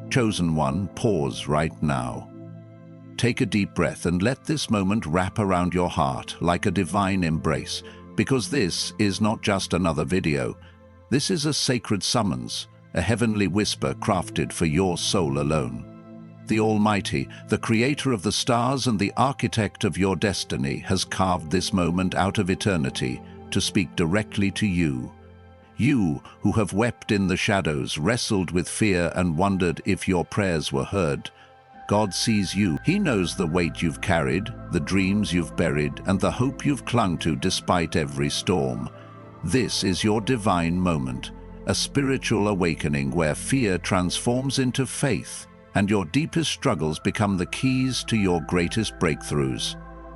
Chosen one, pause right now. Take a deep breath and let this moment wrap around your heart like a divine embrace, because this is not just another video. This is a sacred summons, a heavenly whisper crafted for your soul alone. The Almighty, the creator of the stars and the architect of your destiny, has carved this moment out of eternity to speak directly to you. You who have wept in the shadows, wrestled with fear and wondered if your prayers were heard. God sees you. He knows the weight you've carried, the dreams you've buried, and the hope you've clung to despite every storm. This is your divine moment, a spiritual awakening where fear transforms into faith, and your deepest struggles become the keys to your greatest breakthroughs.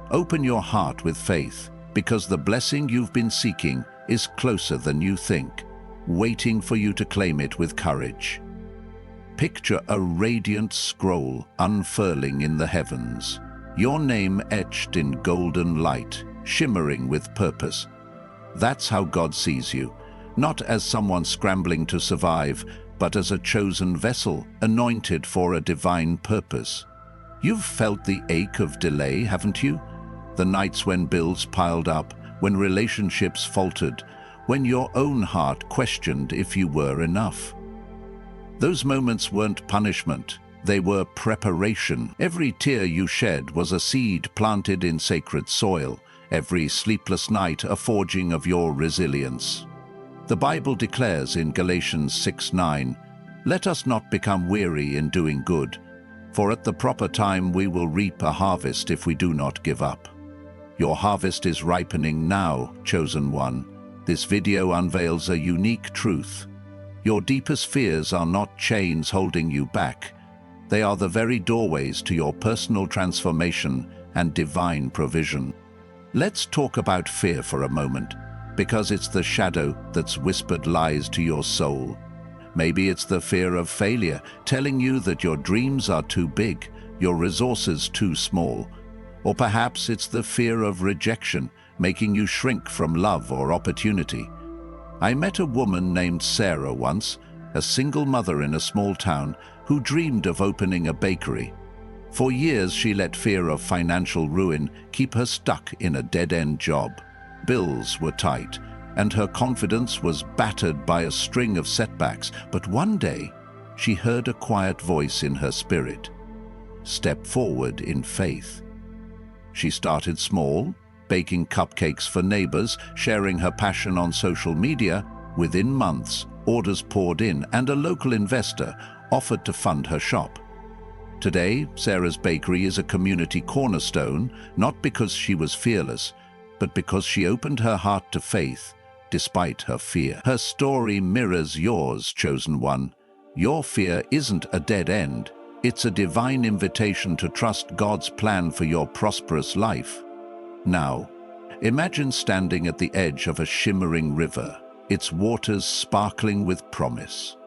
Open your heart with faith, because the blessing you've been seeking is closer than you think, waiting for you to claim it with courage. Picture a radiant scroll unfurling in the heavens, your name etched in golden light, shimmering with purpose. That's how God sees you, not as someone scrambling to survive, but as a chosen vessel, anointed for a divine purpose. You've felt the ache of delay, haven't you? The nights when bills piled up, when relationships faltered, when your own heart questioned if you were enough. Those moments weren't punishment, they were preparation. Every tear you shed was a seed planted in sacred soil, every sleepless night a forging of your resilience. The Bible declares in Galatians 6:9, "Let us not become weary in doing good, for at the proper time we will reap a harvest if we do not give up." Your harvest is ripening now, chosen one. This video unveils a unique truth. Your deepest fears are not chains holding you back. They are the very doorways to your personal transformation and divine provision. Let's talk about fear for a moment, because it's the shadow that's whispered lies to your soul. Maybe it's the fear of failure, telling you that your dreams are too big, your resources too small. Or perhaps it's the fear of rejection, making you shrink from love or opportunity. I met a woman named Sarah once, a single mother in a small town, who dreamed of opening a bakery. For years she let fear of financial ruin keep her stuck in a dead-end job. Bills were tight, and her confidence was battered by a string of setbacks. But one day, she heard a quiet voice in her spirit. Step forward in faith. She started small, baking cupcakes for neighbors, sharing her passion on social media. Within months, orders poured in, and a local investor offered to fund her shop. Today, Sarah's bakery is a community cornerstone, not because she was fearless, but because she opened her heart to faith, despite her fear. Her story mirrors yours, chosen one. Your fear isn't a dead end. It's a divine invitation to trust God's plan for your prosperous life. Now, imagine standing at the edge of a shimmering river, its waters sparkling with promise.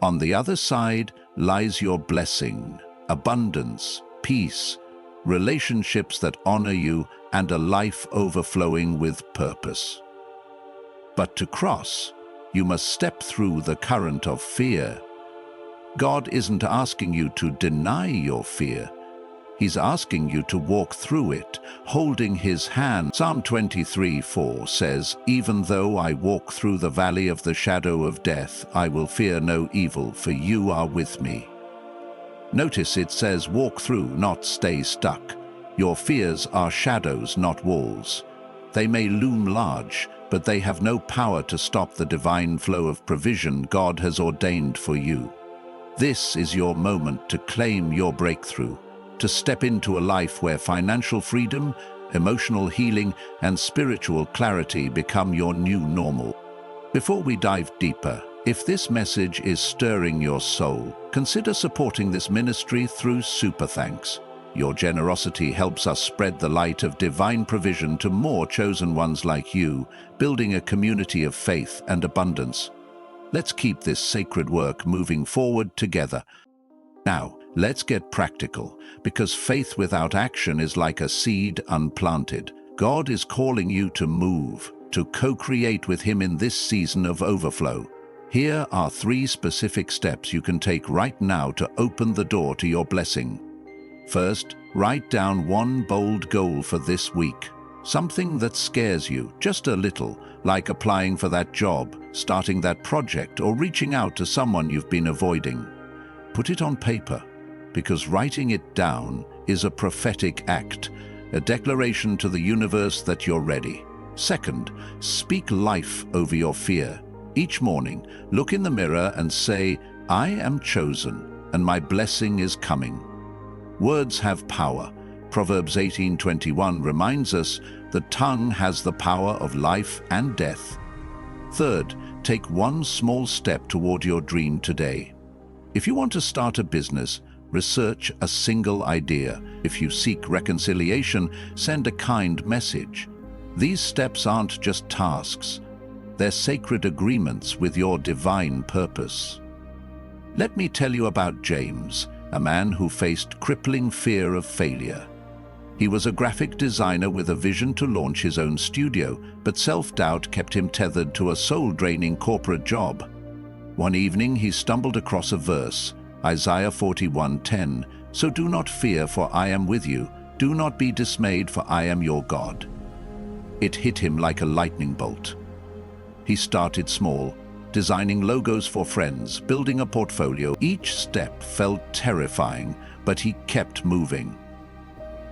On the other side lies your blessing, abundance, peace, relationships that honor you, and a life overflowing with purpose. But to cross, you must step through the current of fear. God isn't asking you to deny your fear. He's asking you to walk through it, holding His hand. Psalm 23:4 says, "Even though I walk through the valley of the shadow of death, I will fear no evil, for you are with me." Notice it says walk through, not stay stuck. Your fears are shadows, not walls. They may loom large, but they have no power to stop the divine flow of provision God has ordained for you. This is your moment to claim your breakthrough, to step into a life where financial freedom, emotional healing, and spiritual clarity become your new normal. Before we dive deeper, if this message is stirring your soul, consider supporting this ministry through Super Thanks. Your generosity helps us spread the light of divine provision to more chosen ones like you, building a community of faith and abundance. Let's keep this sacred work moving forward together. Now, let's get practical, because faith without action is like a seed unplanted. God is calling you to move, to co-create with Him in this season of overflow. Here are 3 specific steps you can take right now to open the door to your blessing. First, write down one bold goal for this week. Something that scares you just a little, like applying for that job, starting that project, or reaching out to someone you've been avoiding. Put it on paper, because writing it down is a prophetic act, a declaration to the universe that you're ready. Second, speak life over your fear. Each morning, look in the mirror and say, "I am chosen, and my blessing is coming." Words have power. Proverbs 18:21 reminds us the tongue has the power of life and death. Third, take one small step toward your dream today. If you want to start a business, research a single idea. If you seek reconciliation, send a kind message. These steps aren't just tasks. They're sacred agreements with your divine purpose. Let me tell you about James, a man who faced crippling fear of failure. He was a graphic designer with a vision to launch his own studio, but self-doubt kept him tethered to a soul-draining corporate job. One evening, he stumbled across a verse, Isaiah 41:10, "So do not fear, for I am with you. Do not be dismayed, for I am your God." It hit him like a lightning bolt. He started small, designing logos for friends, building a portfolio. Each step felt terrifying, but he kept moving.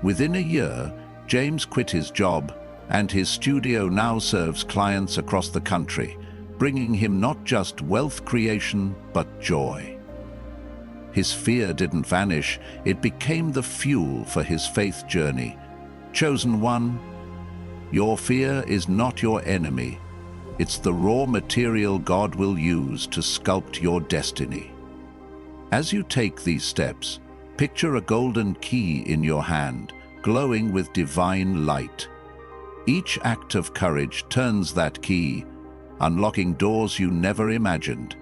Within a year, James quit his job, and his studio now serves clients across the country, bringing him not just wealth creation, but joy. His fear didn't vanish, it became the fuel for his faith journey. Chosen one, your fear is not your enemy. It's the raw material God will use to sculpt your destiny. As you take these steps, picture a golden key in your hand, glowing with divine light. Each act of courage turns that key, unlocking doors you never imagined.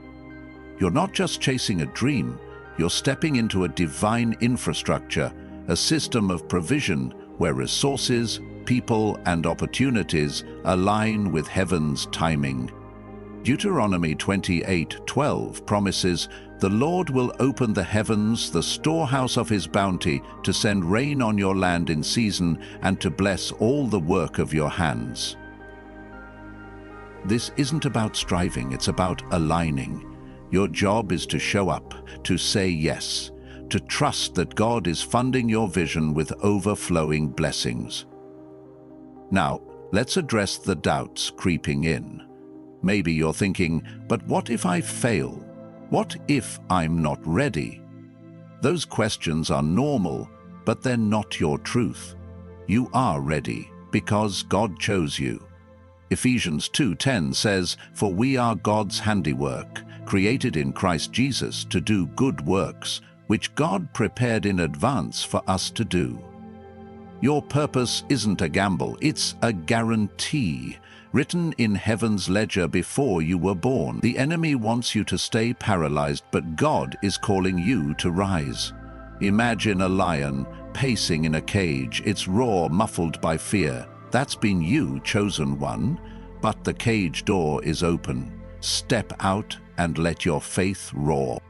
You're not just chasing a dream, you're stepping into a divine infrastructure, a system of provision where resources, people, and opportunities align with heaven's timing. Deuteronomy 28:12 promises, "The Lord will open the heavens, the storehouse of his bounty, to send rain on your land in season and to bless all the work of your hands." This isn't about striving, it's about aligning. Your job is to show up, to say yes, to trust that God is funding your vision with overflowing blessings. Now, let's address the doubts creeping in. Maybe you're thinking, but what if I fail? What if I'm not ready? Those questions are normal, but they're not your truth. You are ready because God chose you. Ephesians 2:10 says, "For we are God's handiwork, created in Christ Jesus to do good works, which God prepared in advance for us to do." Your purpose isn't a gamble, it's a guarantee, written in heaven's ledger before you were born. The enemy wants you to stay paralyzed, but God is calling you to rise. Imagine a lion pacing in a cage, its roar muffled by fear. That's been you, chosen one, but the cage door is open. Step out and let your faith roar.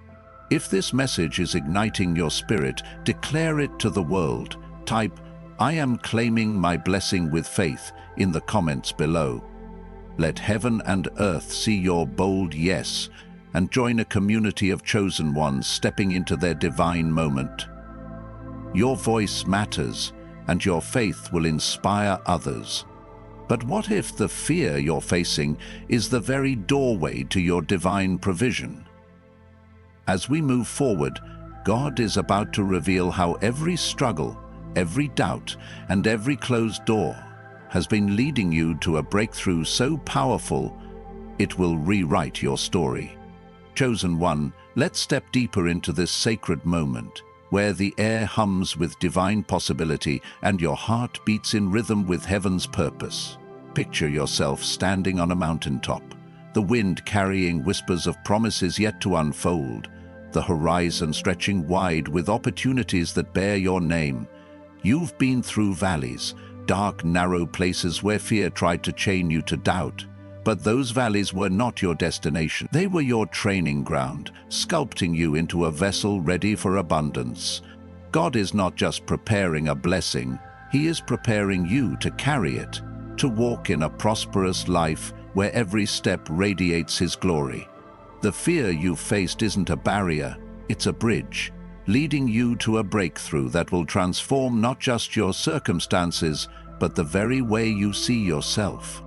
If this message is igniting your spirit, declare it to the world. Type, "I am claiming my blessing with faith," in the comments below. Let heaven and earth see your bold yes, and join a community of chosen ones stepping into their divine moment. Your voice matters, and your faith will inspire others. But what if the fear you're facing is the very doorway to your divine provision? As we move forward, God is about to reveal how every struggle, every doubt, and every closed door has been leading you to a breakthrough so powerful, it will rewrite your story. Chosen one, let's step deeper into this sacred moment, where the air hums with divine possibility and your heart beats in rhythm with heaven's purpose. Picture yourself standing on a mountaintop, the wind carrying whispers of promises yet to unfold, the horizon stretching wide with opportunities that bear your name. You've been through valleys, dark, narrow places where fear tried to chain you to doubt. But those valleys were not your destination. They were your training ground, sculpting you into a vessel ready for abundance. God is not just preparing a blessing, He is preparing you to carry it, to walk in a prosperous life where every step radiates His glory. The fear you've faced isn't a barrier, it's a bridge, leading you to a breakthrough that will transform not just your circumstances, but the very way you see yourself.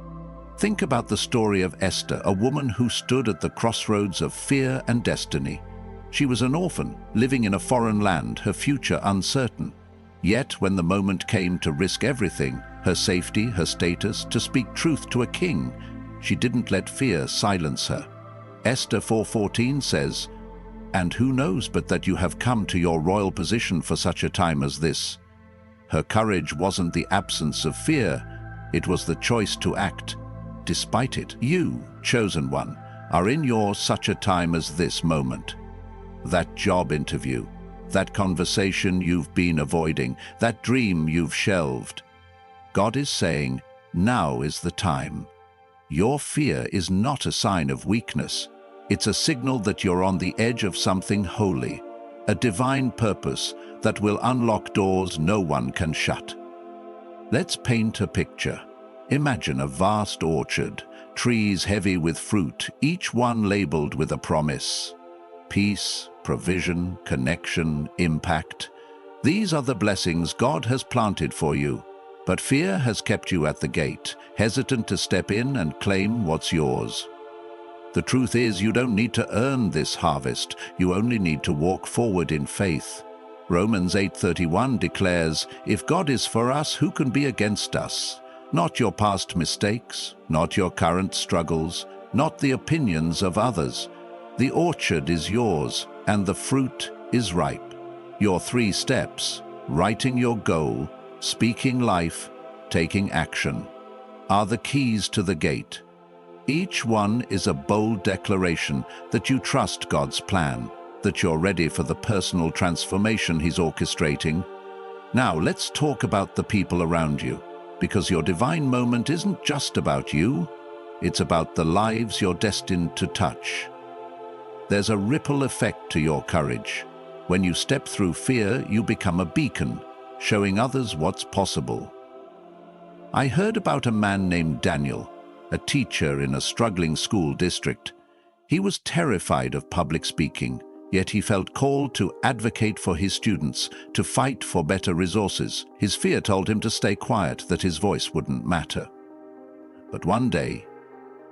Think about the story of Esther, a woman who stood at the crossroads of fear and destiny. She was an orphan, living in a foreign land, her future uncertain. Yet, when the moment came to risk everything, her safety, her status, to speak truth to a king, she didn't let fear silence her. Esther 4:14 says, "And who knows but that you have come to your royal position for such a time as this?" Her courage wasn't the absence of fear, it was the choice to act. Despite it, you, chosen one, are in your such a time as this moment. That job interview, that conversation you've been avoiding, that dream you've shelved. God is saying, now is the time. Your fear is not a sign of weakness. It's a signal that you're on the edge of something holy, a divine purpose that will unlock doors no one can shut. Let's paint a picture. Imagine a vast orchard, trees heavy with fruit, each one labeled with a promise. Peace, provision, connection, impact. These are the blessings God has planted for you, but fear has kept you at the gate, hesitant to step in and claim what's yours. The truth is, you don't need to earn this harvest, you only need to walk forward in faith. Romans 8:31 declares, "If God is for us, who can be against us?" Not your past mistakes, not your current struggles, not the opinions of others. The orchard is yours, and the fruit is ripe. Your 3 steps, writing your goal, speaking life, taking action, are the keys to the gate. Each one is a bold declaration that you trust God's plan, that you're ready for the personal transformation He's orchestrating. Now let's talk about the people around you, because your divine moment isn't just about you, it's about the lives you're destined to touch. There's a ripple effect to your courage. When you step through fear, you become a beacon, showing others what's possible. I heard about a man named Daniel, a teacher in a struggling school district. He was terrified of public speaking, yet he felt called to advocate for his students, to fight for better resources. His fear told him to stay quiet, that his voice wouldn't matter. But one day,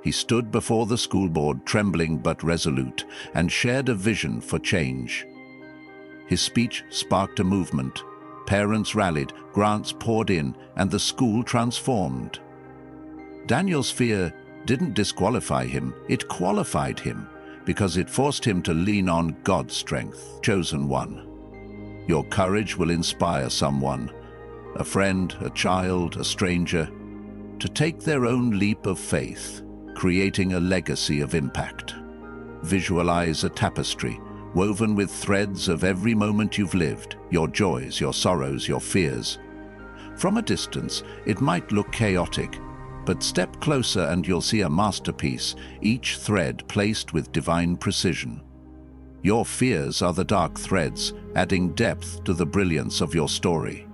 he stood before the school board, trembling but resolute, and shared a vision for change. His speech sparked a movement. Parents rallied, grants poured in, and the school transformed. Daniel's fear didn't disqualify him, it qualified him, because it forced him to lean on God's strength. Chosen one. Your courage will inspire someone, a friend, a child, a stranger, to take their own leap of faith, creating a legacy of impact. Visualize a tapestry, woven with threads of every moment you've lived, your joys, your sorrows, your fears. From a distance, it might look chaotic, but step closer and you'll see a masterpiece, each thread placed with divine precision. Your fears are the dark threads, adding depth to the brilliance of your story.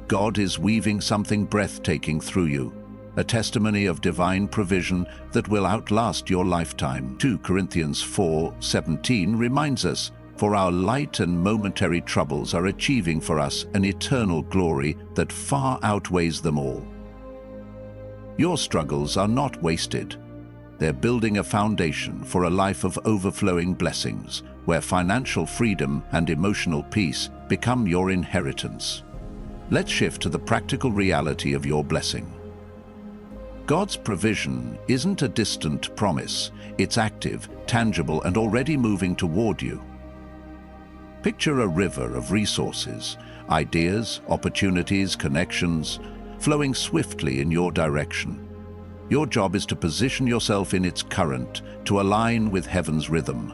God is weaving something breathtaking through you, a testimony of divine provision that will outlast your lifetime. 2 Corinthians 4:17 reminds us, "For our light and momentary troubles are achieving for us an eternal glory that far outweighs them all." Your struggles are not wasted. They're building a foundation for a life of overflowing blessings, where financial freedom and emotional peace become your inheritance. Let's shift to the practical reality of your blessing. God's provision isn't a distant promise. It's active, tangible, and already moving toward you. Picture a river of resources, ideas, opportunities, connections, flowing swiftly in your direction. Your job is to position yourself in its current, to align with heaven's rhythm.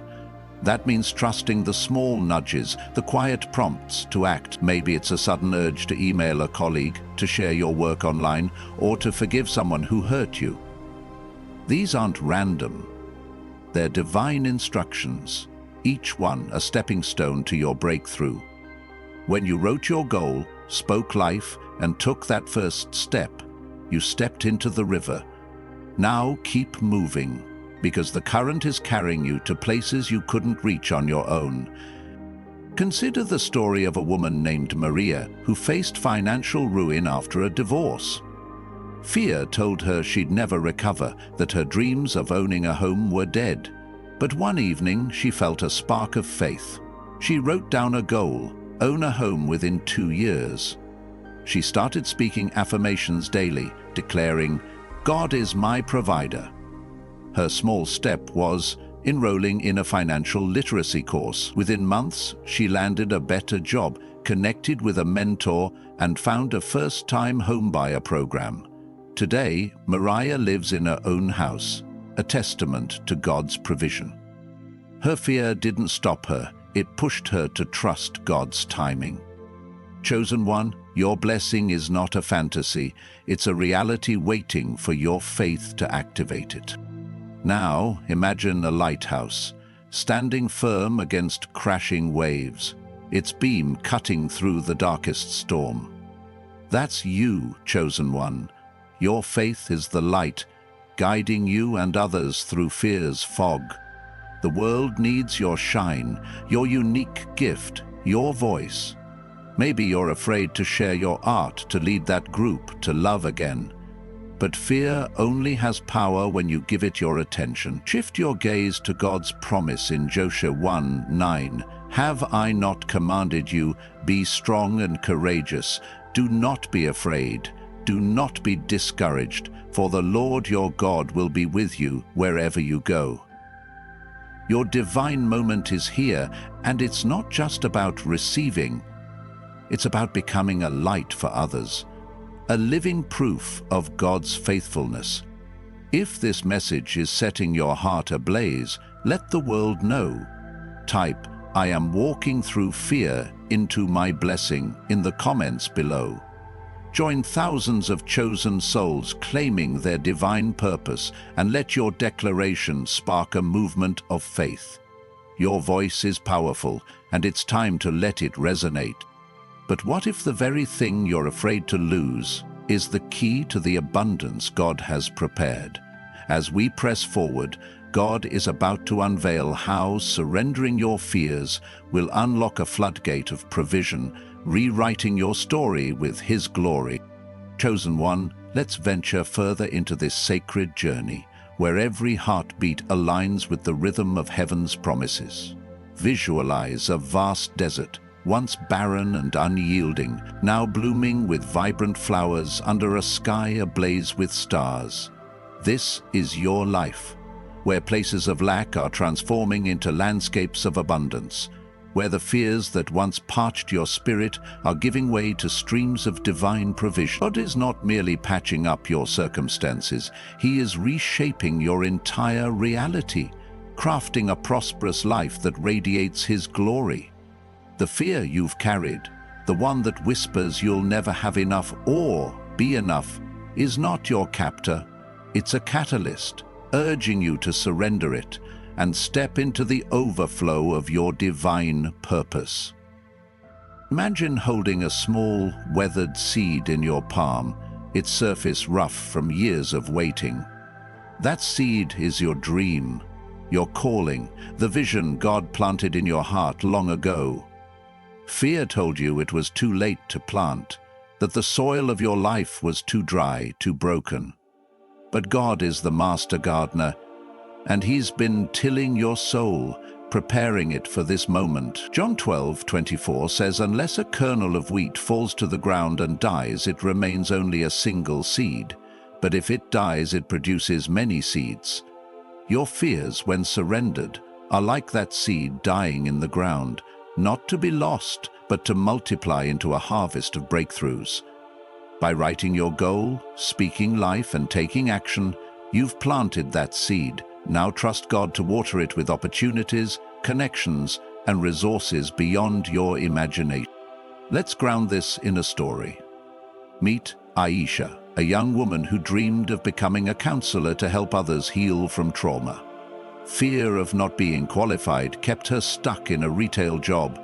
That means trusting the small nudges, the quiet prompts to act. Maybe it's a sudden urge to email a colleague, to share your work online, or to forgive someone who hurt you. These aren't random. They're divine instructions, each one a stepping stone to your breakthrough. When you wrote your goal, spoke life, and took that first step, you stepped into the river. Now keep moving, because the current is carrying you to places you couldn't reach on your own. Consider the story of a woman named Maria who faced financial ruin after a divorce. Fear told her she'd never recover, that her dreams of owning a home were dead. But one evening, she felt a spark of faith. She wrote down a goal: own a home within 2 years. She started speaking affirmations daily, declaring, "God is my provider." Her small step was enrolling in a financial literacy course. Within months, she landed a better job, connected with a mentor, and found a first-time homebuyer program. Today, Mariah lives in her own house, a testament to God's provision. Her fear didn't stop her, it pushed her to trust God's timing. Chosen one, your blessing is not a fantasy, it's a reality waiting for your faith to activate it. Now, imagine a lighthouse, standing firm against crashing waves, its beam cutting through the darkest storm. That's you, chosen one. Your faith is the light, guiding you and others through fear's fog. The world needs your shine, your unique gift, your voice. Maybe you're afraid to share your art, to lead that group, to love again. But fear only has power when you give it your attention. Shift your gaze to God's promise in Joshua 1:9. Have I not commanded you, be strong and courageous. Do not be afraid. Do not be discouraged, for the Lord your God will be with you wherever you go. Your divine moment is here, and it's not just about receiving. It's about becoming a light for others, a living proof of God's faithfulness. If this message is setting your heart ablaze, let the world know. Type, "I am walking through fear into my blessing" in the comments below. Join thousands of chosen souls claiming their divine purpose, and let your declaration spark a movement of faith. Your voice is powerful, and it's time to let it resonate. But what if the very thing you're afraid to lose is the key to the abundance God has prepared? As we press forward, God is about to unveil how surrendering your fears will unlock a floodgate of provision, rewriting your story with His glory. Chosen one, let's venture further into this sacred journey, where every heartbeat aligns with the rhythm of heaven's promises. Visualize a vast desert, once barren and unyielding, now blooming with vibrant flowers under a sky ablaze with stars. This is your life, where places of lack are transforming into landscapes of abundance, where the fears that once parched your spirit are giving way to streams of divine provision. God is not merely patching up your circumstances, He is reshaping your entire reality, crafting a prosperous life that radiates His glory. The fear you've carried, the one that whispers you'll never have enough or be enough, is not your captor. It's a catalyst, urging you to surrender it and step into the overflow of your divine purpose. Imagine holding a small, weathered seed in your palm, its surface rough from years of waiting. That seed is your dream, your calling, the vision God planted in your heart long ago. Fear told you it was too late to plant, that the soil of your life was too dry, too broken. But God is the master gardener, and He's been tilling your soul, preparing it for this moment. John 12:24 says, "Unless a kernel of wheat falls to the ground and dies, it remains only a single seed. But if it dies, it produces many seeds." Your fears, when surrendered, are like that seed dying in the ground, not to be lost, but to multiply into a harvest of breakthroughs. By writing your goal, speaking life, and taking action, you've planted that seed. Now trust God to water it with opportunities, connections, and resources beyond your imagination. Let's ground this in a story. Meet Aisha, a young woman who dreamed of becoming a counselor to help others heal from trauma. Fear of not being qualified kept her stuck in a retail job,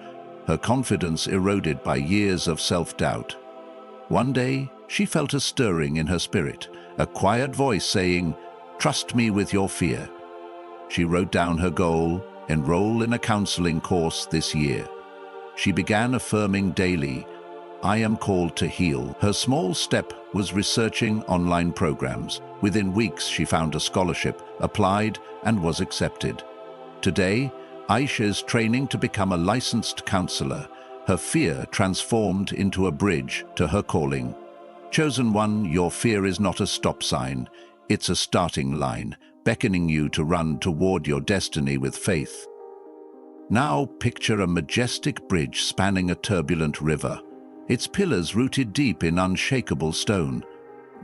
her confidence eroded by years of self-doubt. One day, she felt a stirring in her spirit, a quiet voice saying, "Trust me with your fear." She wrote down her goal: enroll in a counseling course this year. She began affirming daily, "I am called to heal." Her small step was researching online programs. Within weeks, she found a scholarship, applied, and was accepted. Today, Aisha is training to become a licensed counselor, her fear transformed into a bridge to her calling. Chosen one, your fear is not a stop sign, it's a starting line, beckoning you to run toward your destiny with faith. Now picture a majestic bridge spanning a turbulent river, its pillars rooted deep in unshakable stone.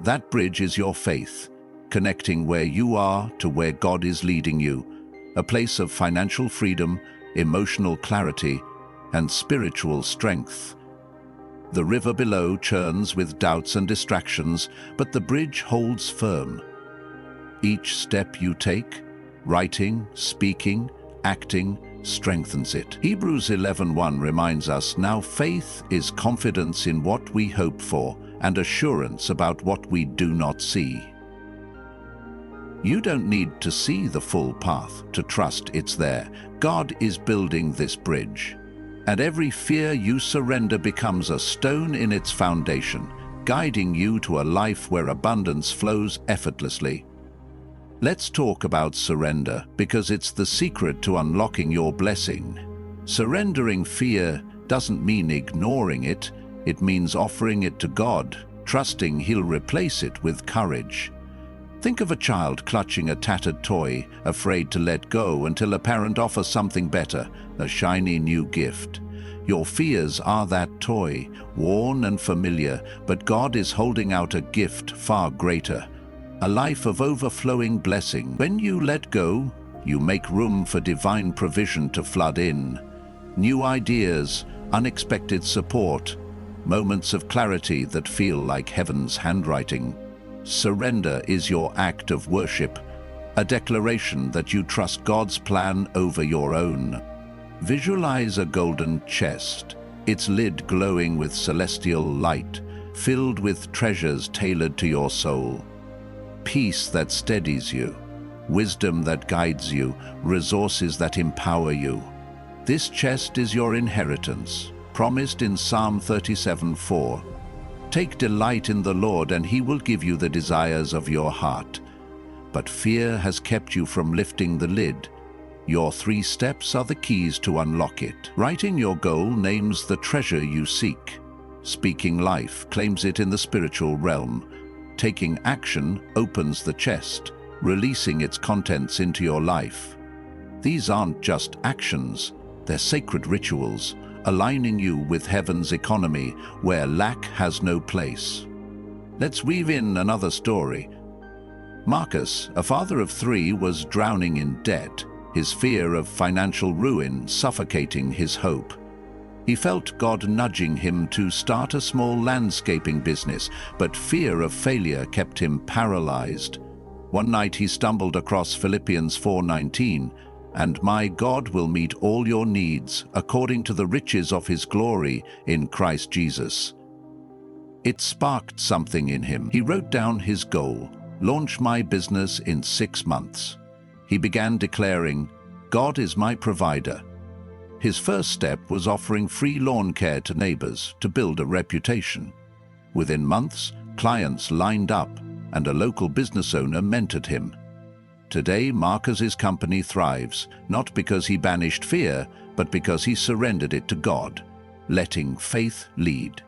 That bridge is your faith, connecting where you are to where God is leading you, a place of financial freedom, emotional clarity, and spiritual strength. The river below churns with doubts and distractions, but the bridge holds firm. Each step you take, writing, speaking, acting, strengthens it. Hebrews 11:1 reminds us, now faith is confidence in what we hope for and assurance about what we do not see. You don't need to see the full path to trust it's there. God is building this bridge. And every fear you surrender becomes a stone in its foundation, guiding you to a life where abundance flows effortlessly. Let's talk about surrender, because it's the secret to unlocking your blessing. Surrendering fear doesn't mean ignoring it, it means offering it to God, trusting He'll replace it with courage. Think of a child clutching a tattered toy, afraid to let go until a parent offers something better, a shiny new gift. Your fears are that toy, worn and familiar, but God is holding out a gift far greater, a life of overflowing blessing. When you let go, you make room for divine provision to flood in. New ideas, unexpected support, moments of clarity that feel like heaven's handwriting. Surrender is your act of worship, a declaration that you trust God's plan over your own. Visualize a golden chest, its lid glowing with celestial light, filled with treasures tailored to your soul. Peace that steadies you, wisdom that guides you, resources that empower you. This chest is your inheritance, promised in Psalm 37:4. Take delight in the Lord, and He will give you the desires of your heart. But fear has kept you from lifting the lid. Your 3 steps are the keys to unlock it. Writing your goal names the treasure you seek. Speaking life claims it in the spiritual realm. Taking action opens the chest, releasing its contents into your life. These aren't just actions, they're sacred rituals, aligning you with heaven's economy where lack has no place. Let's weave in another story. Marcus, a father of 3, was drowning in debt, his fear of financial ruin suffocating his hope. He felt God nudging him to start a small landscaping business, but fear of failure kept him paralyzed. One night he stumbled across Philippians 4:19, "And my God will meet all your needs according to the riches of His glory in Christ Jesus." It sparked something in him. He wrote down his goal: launch my business in 6 months. He began declaring, "God is my provider." His first step was offering free lawn care to neighbors to build a reputation. Within months, clients lined up, and a local business owner mentored him. Today, Marcus's company thrives, not because he banished fear, but because he surrendered it to God, letting faith lead.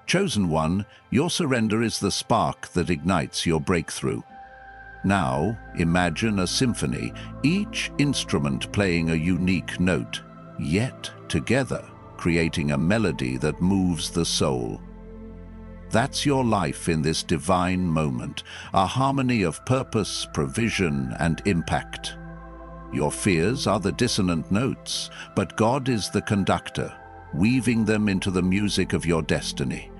Chosen one, your surrender is the spark that ignites your breakthrough. Now, imagine a symphony, each instrument playing a unique note, yet together creating a melody that moves the soul. That's your life in this divine moment, a harmony of purpose, provision, and impact. Your fears are the dissonant notes, but God is the conductor, weaving them into the music of your destiny.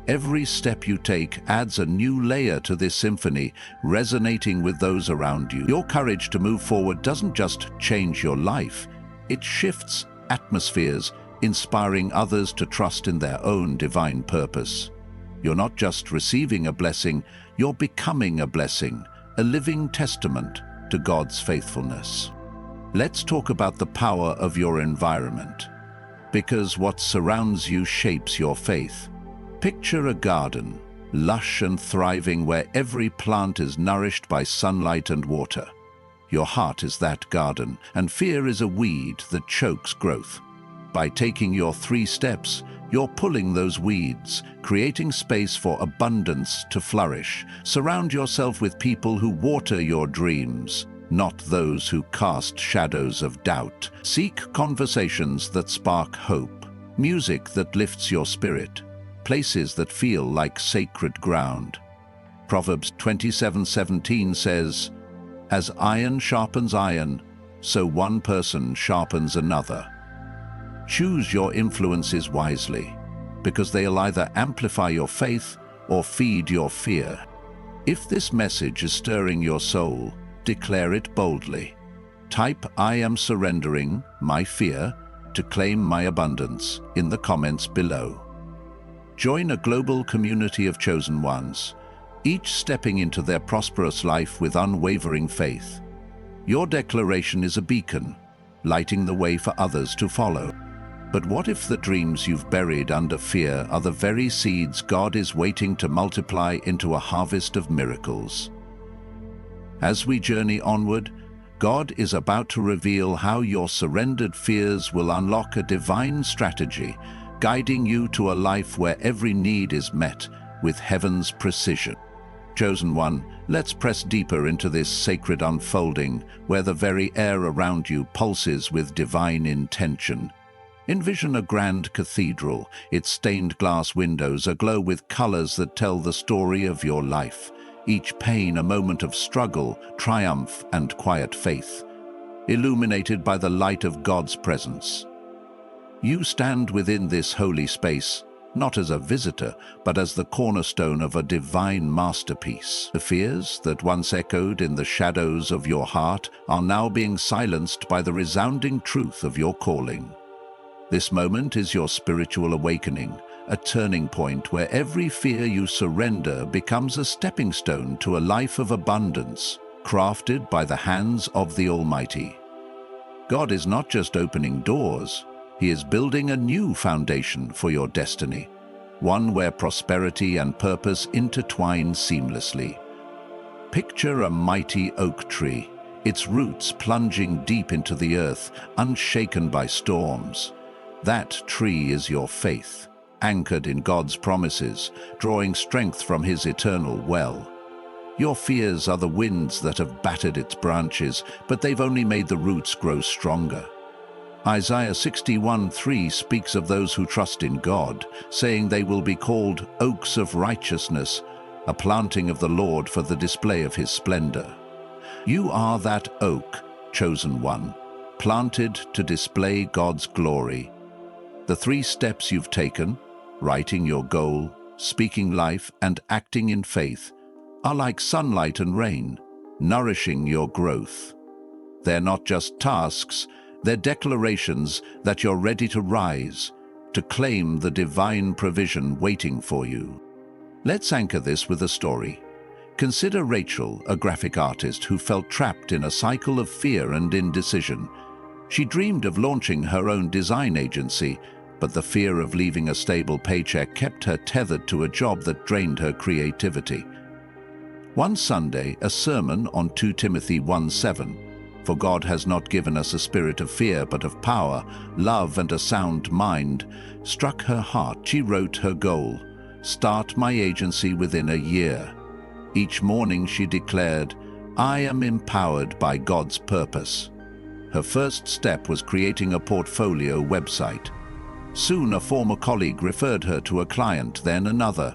Every step you take adds a new layer to this symphony, resonating with those around you. Your courage to move forward doesn't just change your life, it shifts atmospheres, inspiring others to trust in their own divine purpose. You're not just receiving a blessing, you're becoming a blessing, a living testament to God's faithfulness. Let's talk about the power of your environment, because what surrounds you shapes your faith. Picture a garden, lush and thriving, where every plant is nourished by sunlight and water. Your heart is that garden, and fear is a weed that chokes growth. By taking your 3 steps, you're pulling those weeds, creating space for abundance to flourish. Surround yourself with people who water your dreams, not those who cast shadows of doubt. Seek conversations that spark hope, music that lifts your spirit, places that feel like sacred ground. Proverbs 27:17 says, "As iron sharpens iron, so one person sharpens another." Choose your influences wisely, because they'll either amplify your faith or feed your fear. If this message is stirring your soul, declare it boldly. Type "I am surrendering my fear" to claim my abundance in the comments below. Join a global community of chosen ones, each stepping into their prosperous life with unwavering faith. Your declaration is a beacon, lighting the way for others to follow. But what if the dreams you've buried under fear are the very seeds God is waiting to multiply into a harvest of miracles? As we journey onward, God is about to reveal how your surrendered fears will unlock a divine strategy, guiding you to a life where every need is met with heaven's precision. Chosen one, let's press deeper into this sacred unfolding, where the very air around you pulses with divine intention. Envision a grand cathedral, its stained glass windows aglow with colors that tell the story of your life, each pane a moment of struggle, triumph, and quiet faith, illuminated by the light of God's presence. You stand within this holy space, not as a visitor, but as the cornerstone of a divine masterpiece. The fears that once echoed in the shadows of your heart are now being silenced by the resounding truth of your calling. This moment is your spiritual awakening, a turning point where every fear you surrender becomes a stepping stone to a life of abundance, crafted by the hands of the Almighty. God is not just opening doors, He is building a new foundation for your destiny, one where prosperity and purpose intertwine seamlessly. Picture a mighty oak tree, its roots plunging deep into the earth, unshaken by storms. That tree is your faith, anchored in God's promises, drawing strength from His eternal well. Your fears are the winds that have battered its branches, but they've only made the roots grow stronger. Isaiah 61:3 speaks of those who trust in God, saying they will be called oaks of righteousness, a planting of the Lord for the display of His splendor. You are that oak, chosen one, planted to display God's glory. The 3 steps you've taken, writing your goal, speaking life, and acting in faith, are like sunlight and rain, nourishing your growth. They're not just tasks, they're declarations that you're ready to rise, to claim the divine provision waiting for you. Let's anchor this with a story. Consider Rachel, a graphic artist who felt trapped in a cycle of fear and indecision. She dreamed of launching her own design agency, but the fear of leaving a stable paycheck kept her tethered to a job that drained her creativity. One Sunday, a sermon on 2 Timothy 1:7, "For God has not given us a spirit of fear, but of power, love, and a sound mind," struck her heart. She wrote her goal: "Start my agency within a year." Each morning she declared, "I am empowered by God's purpose." Her first step was creating a portfolio website. Soon a former colleague referred her to a client, then another.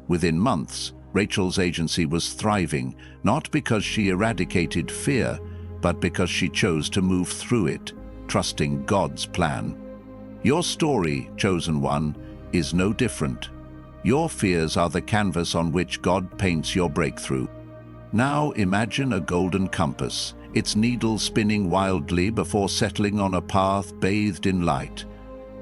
Within months, Rachel's agency was thriving, not because she eradicated fear, but because she chose to move through it, trusting God's plan. Your story, chosen one, is no different. Your fears are the canvas on which God paints your breakthrough. Now imagine a golden compass, its needle spinning wildly before settling on a path bathed in light.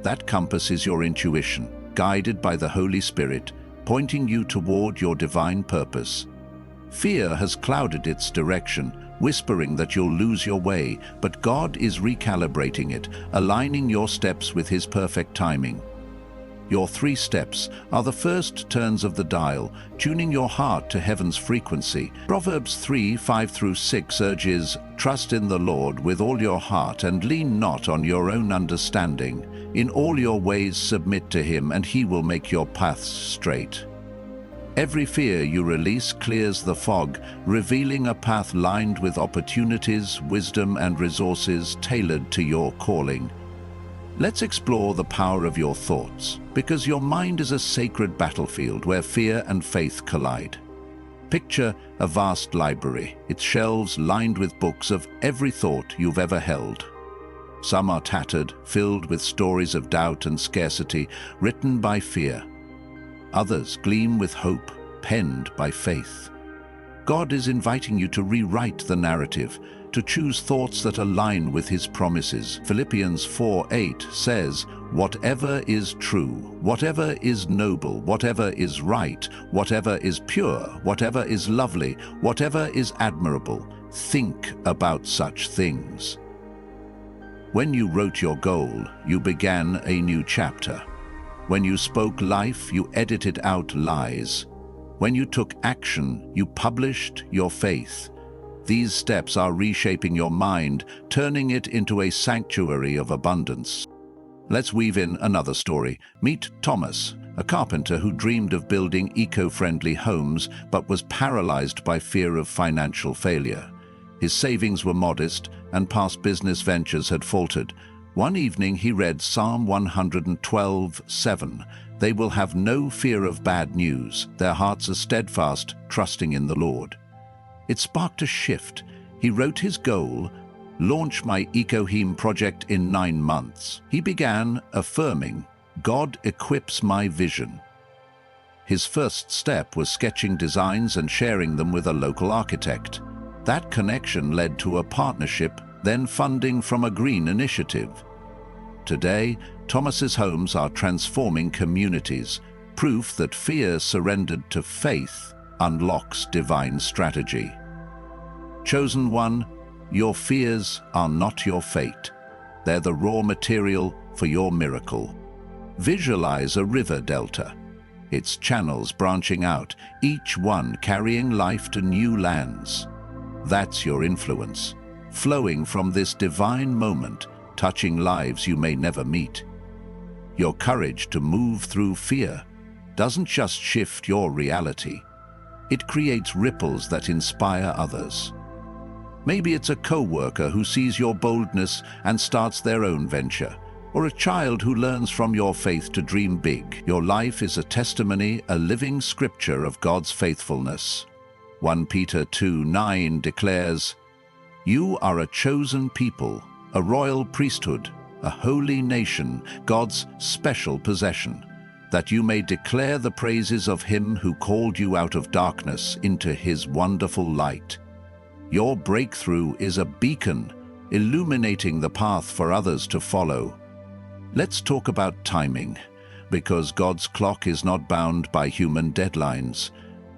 That compass is your intuition, guided by the Holy Spirit, pointing you toward your divine purpose. Fear has clouded its direction, whispering that you'll lose your way, but God is recalibrating it, aligning your steps with His perfect timing. Your 3 steps are the first turns of the dial, tuning your heart to heaven's frequency. Proverbs 3:5-6 urges, "Trust in the Lord with all your heart and lean not on your own understanding. In all your ways submit to Him, and He will make your paths straight." Every fear you release clears the fog, revealing a path lined with opportunities, wisdom, and resources tailored to your calling. Let's explore the power of your thoughts, because your mind is a sacred battlefield where fear and faith collide. Picture a vast library, its shelves lined with books of every thought you've ever held. Some are tattered, filled with stories of doubt and scarcity, written by fear. Others gleam with hope, penned by faith. God is inviting you to rewrite the narrative, to choose thoughts that align with His promises. Philippians 4:8 says, "Whatever is true, whatever is noble, whatever is right, whatever is pure, whatever is lovely, whatever is admirable, think about such things." When you wrote your goal, you began a new chapter. When you spoke life, you edited out lies. When you took action, you published your faith. These steps are reshaping your mind, turning it into a sanctuary of abundance. Let's weave in another story. Meet Thomas, a carpenter who dreamed of building eco-friendly homes but was paralyzed by fear of financial failure. His savings were modest, and past business ventures had faltered. One evening he read Psalm 112:7. "They will have no fear of bad news. Their hearts are steadfast, trusting in the Lord." It sparked a shift. He wrote his goal, "Launch my EcoHeme project in 9 months." He began affirming, "God equips my vision." His first step was sketching designs and sharing them with a local architect. That connection led to a partnership, then funding from a green initiative. Today, Thomas's homes are transforming communities, proof that fear surrendered to faith unlocks divine strategy. Chosen one, your fears are not your fate. They're the raw material for your miracle. Visualize a river delta, its channels branching out, each one carrying life to new lands. That's your influence, flowing from this divine moment, touching lives you may never meet. Your courage to move through fear doesn't just shift your reality. It creates ripples that inspire others. Maybe it's a co-worker who sees your boldness and starts their own venture, or a child who learns from your faith to dream big. Your life is a testimony, a living scripture of God's faithfulness. 1 Peter 2:9 declares, "You are a chosen people, a royal priesthood, a holy nation, God's special possession, that you may declare the praises of Him who called you out of darkness into His wonderful light." Your breakthrough is a beacon, illuminating the path for others to follow. Let's talk about timing, because God's clock is not bound by human deadlines.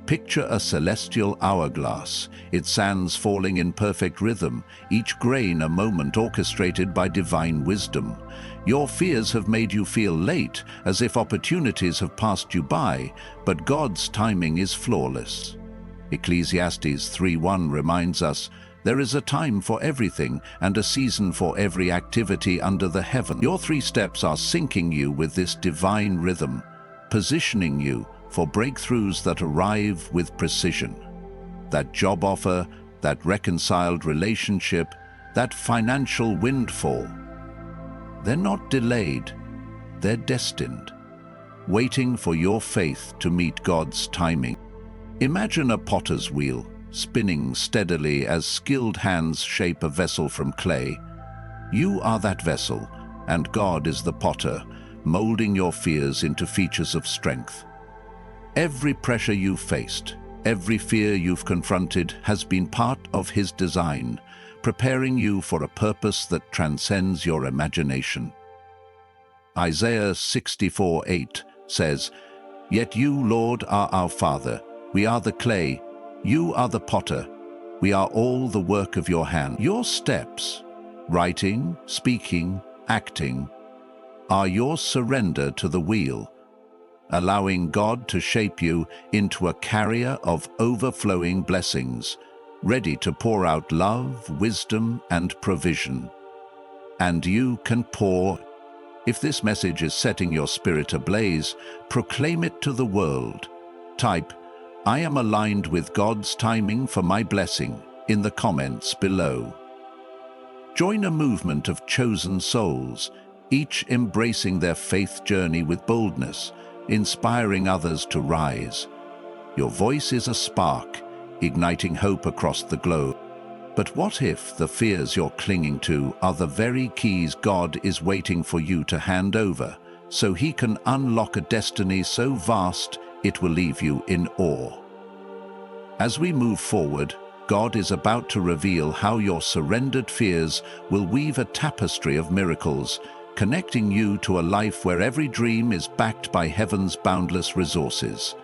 Picture a celestial hourglass, its sands falling in perfect rhythm, each grain a moment orchestrated by divine wisdom. Your fears have made you feel late, as if opportunities have passed you by, but God's timing is flawless. Ecclesiastes 3:1 reminds us, "There is a time for everything and a season for every activity under the heaven." Your 3 steps are syncing you with this divine rhythm, positioning you for breakthroughs that arrive with precision. That job offer, that reconciled relationship, that financial windfall. They're not delayed, they're destined, waiting for your faith to meet God's timing. Imagine a potter's wheel, spinning steadily as skilled hands shape a vessel from clay. You are that vessel, and God is the potter, molding your fears into features of strength. Every pressure you've faced, every fear you've confronted has been part of His design, preparing you for a purpose that transcends your imagination. Isaiah 64:8 says, "Yet you, Lord, are our Father. We are the clay, you are the potter. We are all the work of your hand." Your steps, writing, speaking, acting, are your surrender to the wheel, allowing God to shape you into a carrier of overflowing blessings, ready to pour out love, wisdom, and provision. And you can pour. If this message is setting your spirit ablaze, proclaim it to the world. Type, "I am aligned with God's timing for my blessing," in the comments below. Join a movement of chosen souls, each embracing their faith journey with boldness, inspiring others to rise. Your voice is a spark, igniting hope across the globe. But what if the fears you're clinging to are the very keys God is waiting for you to hand over, so He can unlock a destiny so vast it will leave you in awe? As we move forward, God is about to reveal how your surrendered fears will weave a tapestry of miracles, connecting you to a life where every dream is backed by heaven's boundless resources.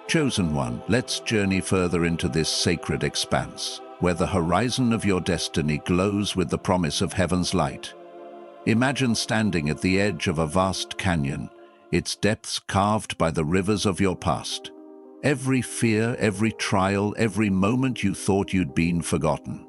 Chosen one, let's journey further into this sacred expanse, where the horizon of your destiny glows with the promise of heaven's light. Imagine standing at the edge of a vast canyon, its depths carved by the rivers of your past. Every fear, every trial, every moment you thought you'd been forgotten.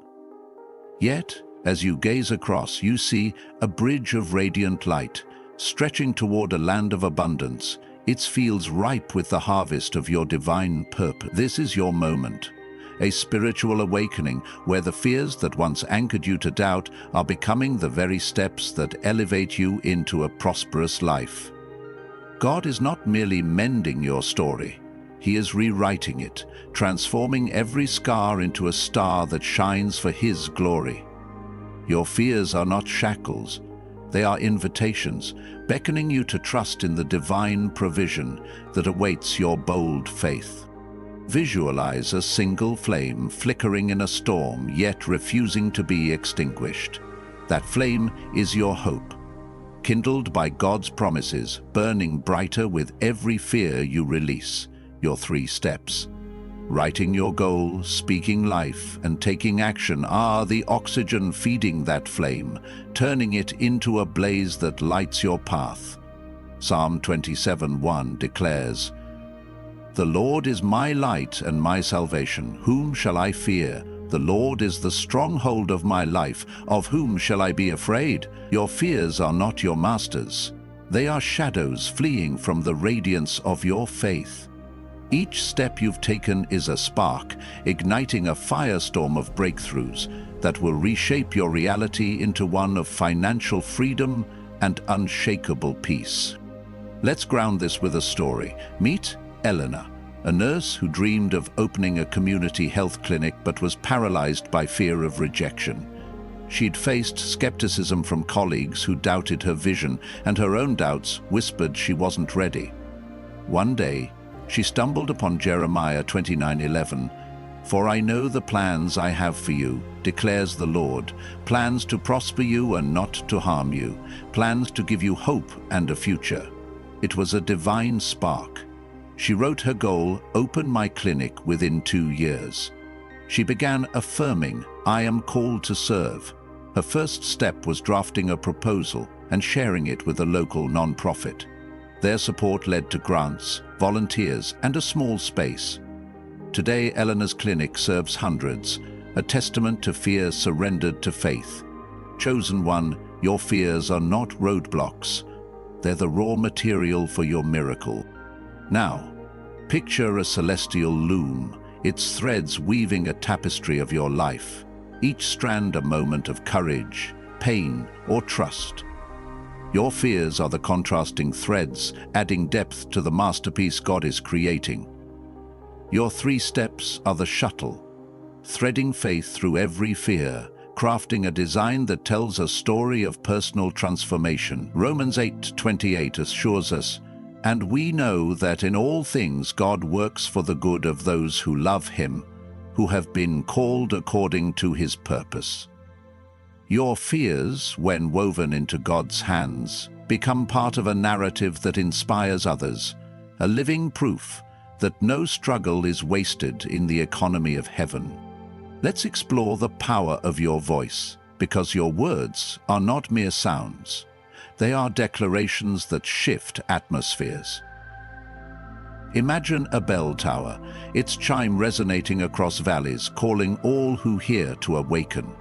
Yet, as you gaze across, you see a bridge of radiant light, stretching toward a land of abundance, its fields ripe with the harvest of your divine purpose. This is your moment, a spiritual awakening where the fears that once anchored you to doubt are becoming the very steps that elevate you into a prosperous life. God is not merely mending your story. He is rewriting it, transforming every scar into a star that shines for His glory. Your fears are not shackles. They are invitations, beckoning you to trust in the divine provision that awaits your bold faith. Visualize a single flame flickering in a storm, yet refusing to be extinguished. That flame is your hope, kindled by God's promises, burning brighter with every fear you release. Your 3 steps, writing your goal, speaking life, and taking action, are the oxygen feeding that flame, turning it into a blaze that lights your path. Psalm 27:1 declares, "The Lord is my light and my salvation. Whom shall I fear? The Lord is the stronghold of my life. Of whom shall I be afraid?" Your fears are not your masters. They are shadows fleeing from the radiance of your faith. Each step you've taken is a spark, igniting a firestorm of breakthroughs that will reshape your reality into one of financial freedom and unshakable peace. Let's ground this with a story. Meet Eleanor, a nurse who dreamed of opening a community health clinic but was paralyzed by fear of rejection. She'd faced skepticism from colleagues who doubted her vision, and her own doubts whispered she wasn't ready. One day, she stumbled upon Jeremiah 29:11. "For I know the plans I have for you, declares the Lord, plans to prosper you and not to harm you, plans to give you hope and a future." It was a divine spark. She wrote her goal, "Open my clinic within 2 years." She began affirming, "I am called to serve." Her first step was drafting a proposal and sharing it with a local nonprofit. Their support led to grants, volunteers, and a small space. Today, Eleanor's clinic serves hundreds, a testament to fear surrendered to faith. Chosen one, your fears are not roadblocks. They're the raw material for your miracle. Now, picture a celestial loom, its threads weaving a tapestry of your life, each strand a moment of courage, pain, or trust. Your fears are the contrasting threads, adding depth to the masterpiece God is creating. Your 3 steps are the shuttle, threading faith through every fear, crafting a design that tells a story of personal transformation. Romans 8:28 assures us, And we know that in all things God works for the good of those who love him, who have been called according to his purpose. Your fears, when woven into God's hands, become part of a narrative that inspires others, a living proof that no struggle is wasted in the economy of heaven. Let's explore the power of your voice, because your words are not mere sounds. They are declarations that shift atmospheres. Imagine a bell tower, its chime resonating across valleys, calling all who hear to awaken.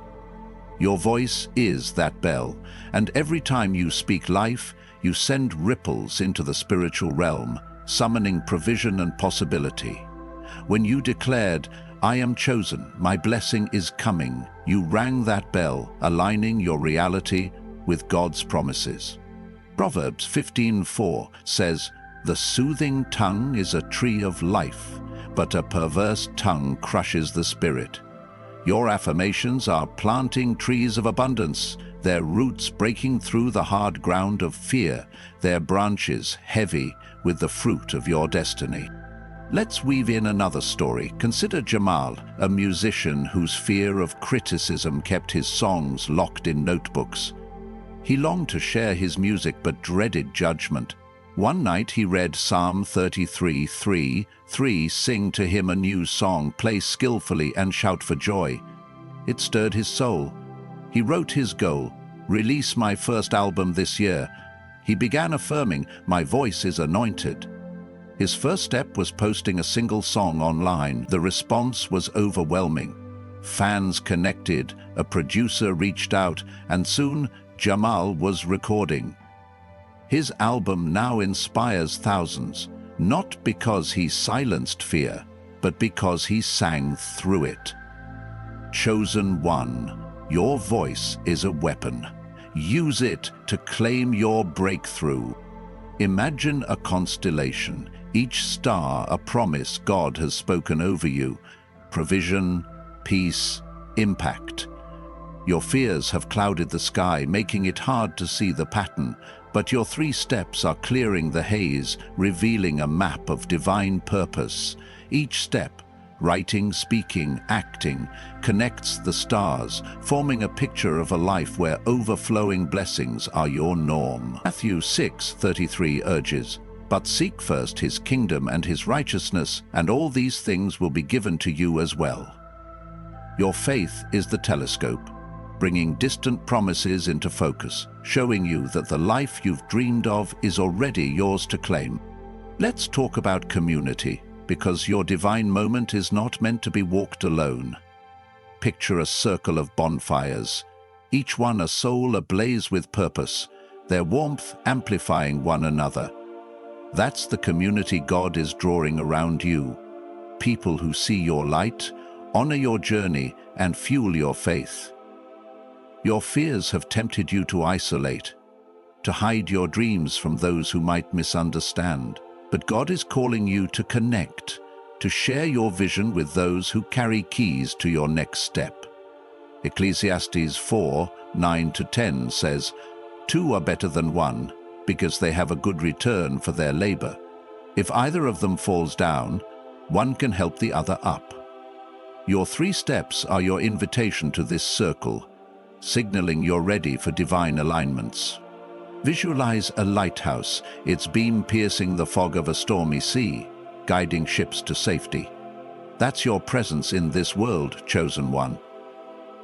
Your voice is that bell, and every time you speak life, you send ripples into the spiritual realm, summoning provision and possibility. When you declared, "I am chosen, my blessing is coming," you rang that bell, aligning your reality with God's promises. Proverbs 15:4 says, "The soothing tongue is a tree of life, but a perverse tongue crushes the spirit." Your affirmations are planting trees of abundance, their roots breaking through the hard ground of fear, their branches heavy with the fruit of your destiny. Let's weave in another story. Consider Jamal, a musician whose fear of criticism kept his songs locked in notebooks. He longed to share his music but dreaded judgment. One night he read Psalm 33:3, "Sing to him a new song, play skillfully and shout for joy." It stirred his soul. He wrote his goal, "Release my first album this year." He began affirming, "My voice is anointed." His first step was posting a single song online. The response was overwhelming. Fans connected, a producer reached out, and soon Jamal was recording. His album now inspires thousands, not because he silenced fear, but because he sang through it. Chosen one, your voice is a weapon. Use it to claim your breakthrough. Imagine a constellation, each star a promise God has spoken over you. Provision, peace, impact. Your fears have clouded the sky, making it hard to see the pattern, but your 3 steps are clearing the haze, revealing a map of divine purpose. Each step, writing, speaking, acting, connects the stars, forming a picture of a life where overflowing blessings are your norm. Matthew 6:33 urges, "But seek first his kingdom and his righteousness, and all these things will be given to you as well." Your faith is the telescope, bringing distant promises into focus, showing you that the life you've dreamed of is already yours to claim. Let's talk about community, because your divine moment is not meant to be walked alone. Picture a circle of bonfires, each one a soul ablaze with purpose, their warmth amplifying one another. That's the community God is drawing around you. People who see your light, honor your journey, and fuel your faith. Your fears have tempted you to isolate, to hide your dreams from those who might misunderstand. But God is calling you to connect, to share your vision with those who carry keys to your next step. Ecclesiastes 4:9-10 says, "Two are better than one, because they have a good return for their labor. If either of them falls down, one can help the other up." Your 3 steps are your invitation to this circle, signaling you're ready for divine alignments. Visualize a lighthouse, its beam piercing the fog of a stormy sea, guiding ships to safety. That's your presence in this world, chosen one.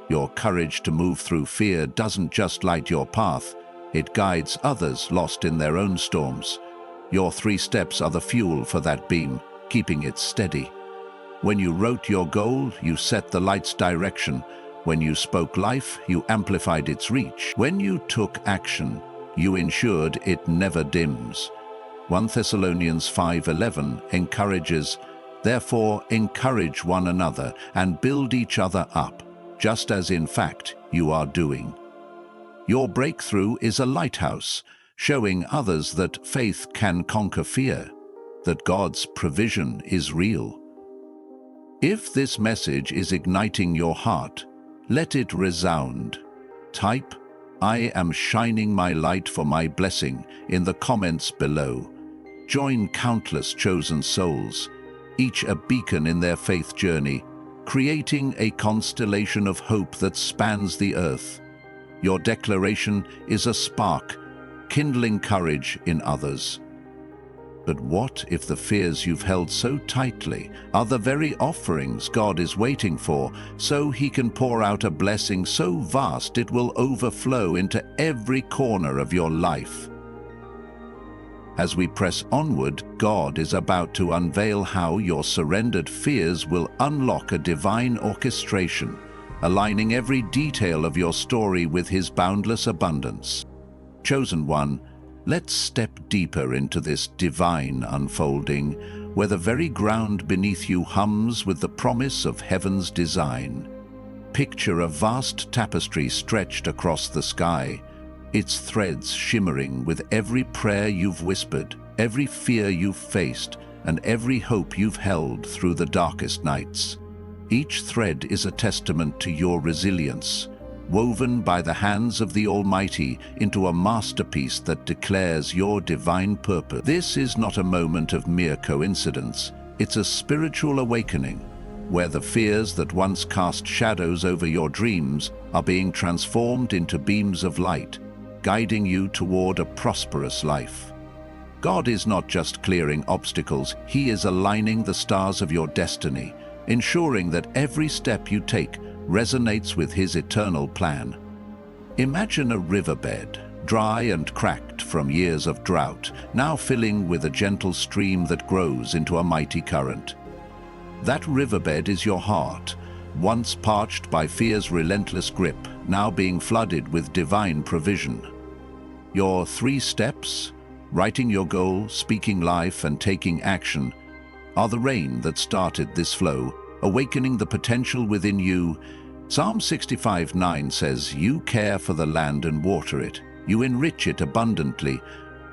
Your courage to move through fear doesn't just light your path, it guides others lost in their own storms. Your 3 steps are the fuel for that beam, keeping it steady. When you wrote your goal, you set the light's direction. When you spoke life, you amplified its reach. When you took action, you ensured it never dims. 1 Thessalonians 5:11 encourages, "Therefore encourage one another and build each other up, just as in fact you are doing." Your breakthrough is a lighthouse, showing others that faith can conquer fear, that God's provision is real. If this message is igniting your heart, let it resound. Type, "I am shining my light for my blessing," in the comments below. Join countless chosen souls, each a beacon in their faith journey, creating a constellation of hope that spans the earth. Your declaration is a spark, kindling courage in others. But what if the fears you've held so tightly are the very offerings God is waiting for, so He can pour out a blessing so vast it will overflow into every corner of your life? As we press onward, God is about to unveil how your surrendered fears will unlock a divine orchestration, aligning every detail of your story with His boundless abundance. Chosen one, let's step deeper into this divine unfolding, where the very ground beneath you hums with the promise of heaven's design. Picture a vast tapestry stretched across the sky, its threads shimmering with every prayer you've whispered, every fear you've faced, and every hope you've held through the darkest nights. Each thread is a testament to your resilience, woven by the hands of the Almighty into a masterpiece that declares your divine purpose. This is not a moment of mere coincidence. It's a spiritual awakening, where the fears that once cast shadows over your dreams are being transformed into beams of light, guiding you toward a prosperous life. God is not just clearing obstacles, He is aligning the stars of your destiny, ensuring that every step you take resonates with His eternal plan. Imagine a riverbed, dry and cracked from years of drought, now filling with a gentle stream that grows into a mighty current. That riverbed is your heart, once parched by fear's relentless grip, now being flooded with divine provision. Your 3 steps, writing your goal, speaking life, and taking action, are the rain that started this flow, awakening the potential within you. Psalm 65:9 says, "You care for the land and water it. You enrich it abundantly.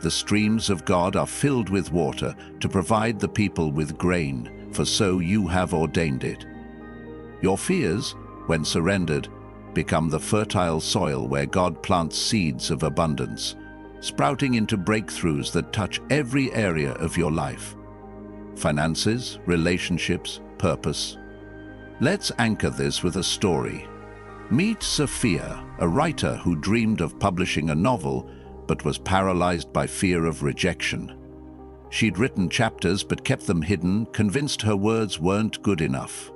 The streams of God are filled with water to provide the people with grain, for so you have ordained it." Your fears, when surrendered, become the fertile soil where God plants seeds of abundance, sprouting into breakthroughs that touch every area of your life. Finances, relationships, purpose. Let's anchor this with a story. Meet Sophia, a writer who dreamed of publishing a novel but was paralyzed by fear of rejection. She'd written chapters but kept them hidden, convinced her words weren't good enough.